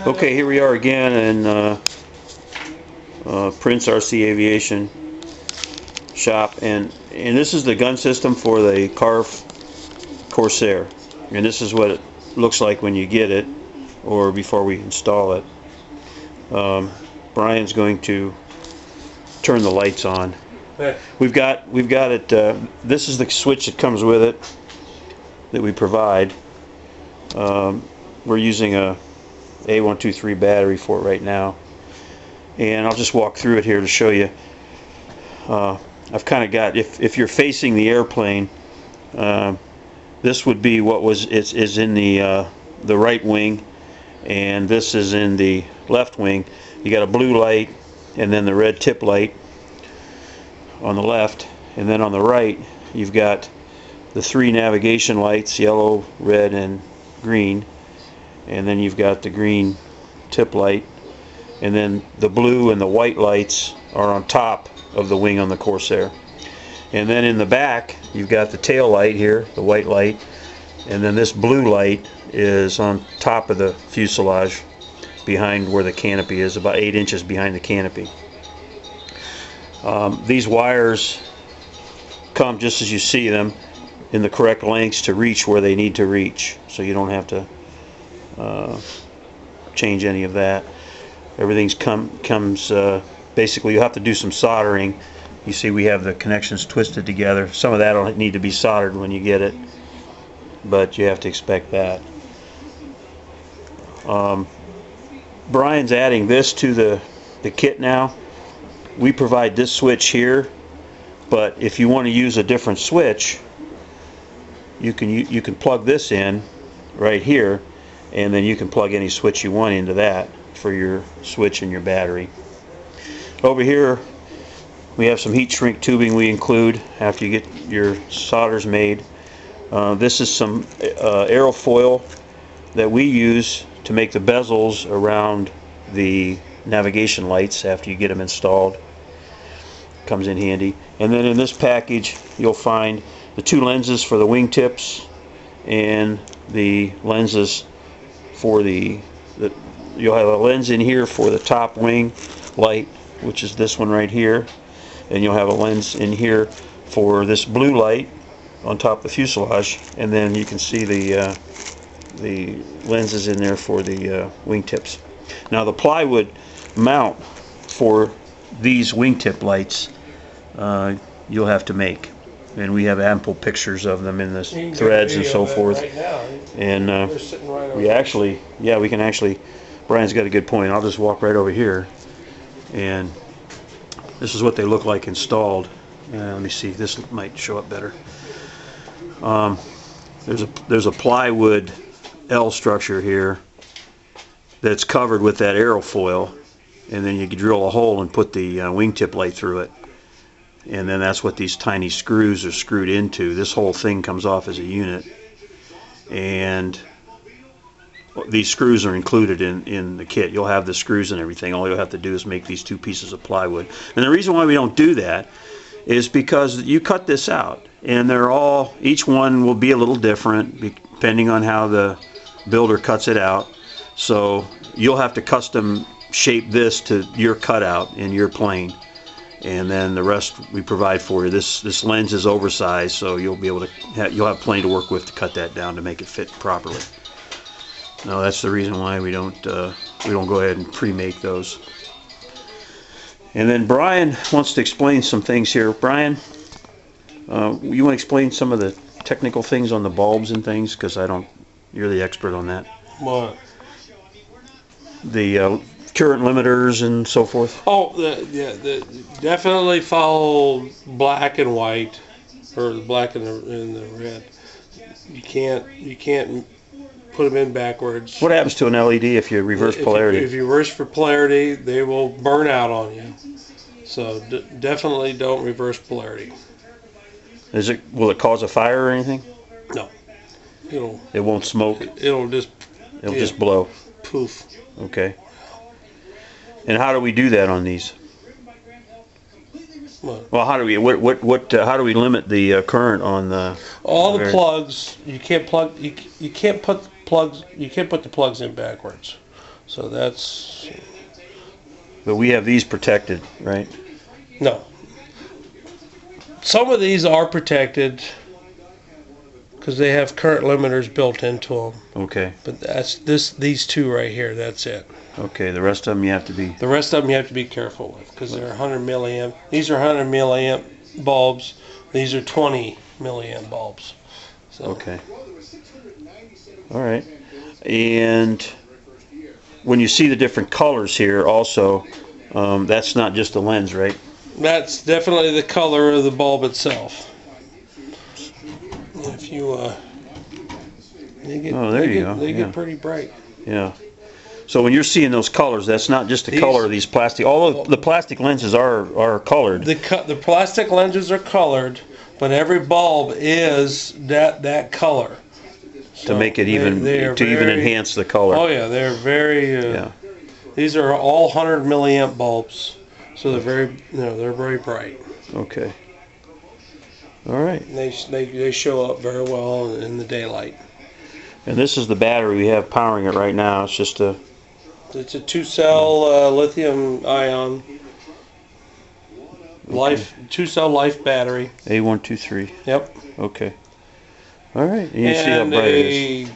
Okay, here we are again in Prince RC Aviation shop, and this is the gun system for the Corsair, and this is what it looks like when you get it, or before we install it. Brian's going to turn the lights on. We've got it. This is the switch that comes with it that we provide. We're using a A123 battery for it right now, and I'll just walk through it here to show you. I've kind of got, if you're facing the airplane, this would be what is in the right wing, and this is in the left wing. You got a blue light and then the red tip light on the left, and then on the right you've got the three navigation lights, yellow, red, and green, and then you've got the green tip light, and then the blue and the white lights are on top of the wing on the Corsair. And then in the back you've got the tail light here, the white light, and then this blue light is on top of the fuselage behind where the canopy is, about 8 inches behind the canopy. These wires come just as you see them, in the correct lengths to reach where they need to reach, so you don't have to change any of that. Everything's comes basically you have to do some soldering. You see we have the connections twisted together. Some of that will need to be soldered when you get it, but you have to expect that. Brian's adding this to the kit now. We provide this switch here, but if you want to use a different switch, you can plug this in right here, and then you can plug any switch you want into that for your switch and your battery. Over here we have some heat shrink tubing we include after you get your solders made. This is some aerofoil that we use to make the bezels around the navigation lights after you get them installed. Comes in handy. And then in this package you'll find the two lenses for the wingtips and the lenses for you'll have a lens in here for the top wing light, which is this one right here, and you'll have a lens in here for this blue light on top of the fuselage, and then you can see the lenses in there for the wingtips. Now the plywood mount for these wingtip lights you'll have to make, and we have ample pictures of them in the threads and so forth. Right now. And we actually, we can actually, Brian's got a good point. I'll just walk right over here, and this is what they look like installed. Let me see, this might show up better. There's a plywood L structure here that's covered with that aerofoil, and then you can drill a hole and put the wingtip light through it, and then that's what these tiny screws are screwed into. This whole thing comes off as a unit, and these screws are included in the kit. You'll have the screws and everything. All you'll have to do is make these two pieces of plywood. And the reason why we don't do that is because you cut this out, and each one will be a little different depending on how the builder cuts it out. So you'll have to custom shape this to your cutout in your plane, and then the rest we provide for you. This lens is oversized, so you'll be able to you'll have plenty to work with to cut that down to make it fit properly. Now that's the reason why we don't go ahead and pre-make those. And then Brian wants to explain some things here. Brian, you want to explain some of the technical things on the bulbs and things, because you're the expert on that. What? The current limiters and so forth. Oh, definitely follow black and white, or the black and the red. You can't put them in backwards. What happens to an LED if you reverse polarity? If you reverse for polarity, they will burn out on you. So definitely don't reverse polarity. Will it cause a fire or anything? No. It won't smoke. It'll just blow. Poof. Okay. And how do we do that on these? What? Well, how do we how do we limit the current on the the plugs? You can't put the plugs in backwards. So that's But we have these protected, right? no. Some of these are protected because they have current limiters built into them. Okay. But these two right here. That's it. Okay. The rest of them you have to be. The rest of them you have to be careful with because they're 100 milliamp. These are 100 milliamp bulbs. These are 20 milliamp bulbs. So. Okay. All right. And when you see the different colors here, also, that's not just the lens, right? That's definitely the color of the bulb itself. If you, they get, Oh, there you go. They Yeah. get pretty bright. Yeah. So when you're seeing those colors, that's not just the color of these plastic. All of the plastic lenses are colored. The plastic lenses are colored, but every bulb is that color. To make it even even enhance the color. Oh yeah, they're very. Yeah. These are all 100 milliamp bulbs, so they're very bright. Okay. All right. And they show up very well in the daylight. And this is the battery we have powering it right now. It's just a. It's a 2-cell lithium ion life 2-cell life battery. A123. Yep. Okay. All right. And you see how bright it is.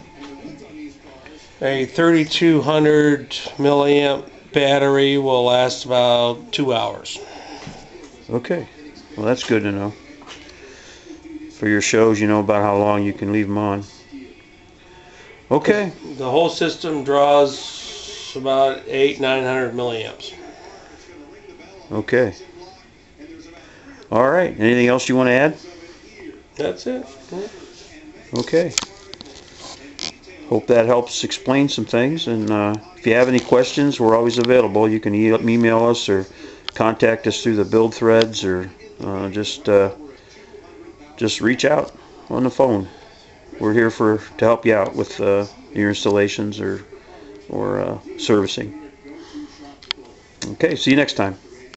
A 3200 milliamp battery will last about 2 hours. Okay. Well, that's good to know. For your shows, you know about how long you can leave them on. Okay. The whole system draws about 900 milliamps. Okay. All right. Anything else you want to add? That's it. Okay. Hope that helps explain some things. And if you have any questions, we're always available. You can email us or contact us through the build threads, or just reach out on the phone. We're here to help you out with your installations or servicing. Okay. See you next time.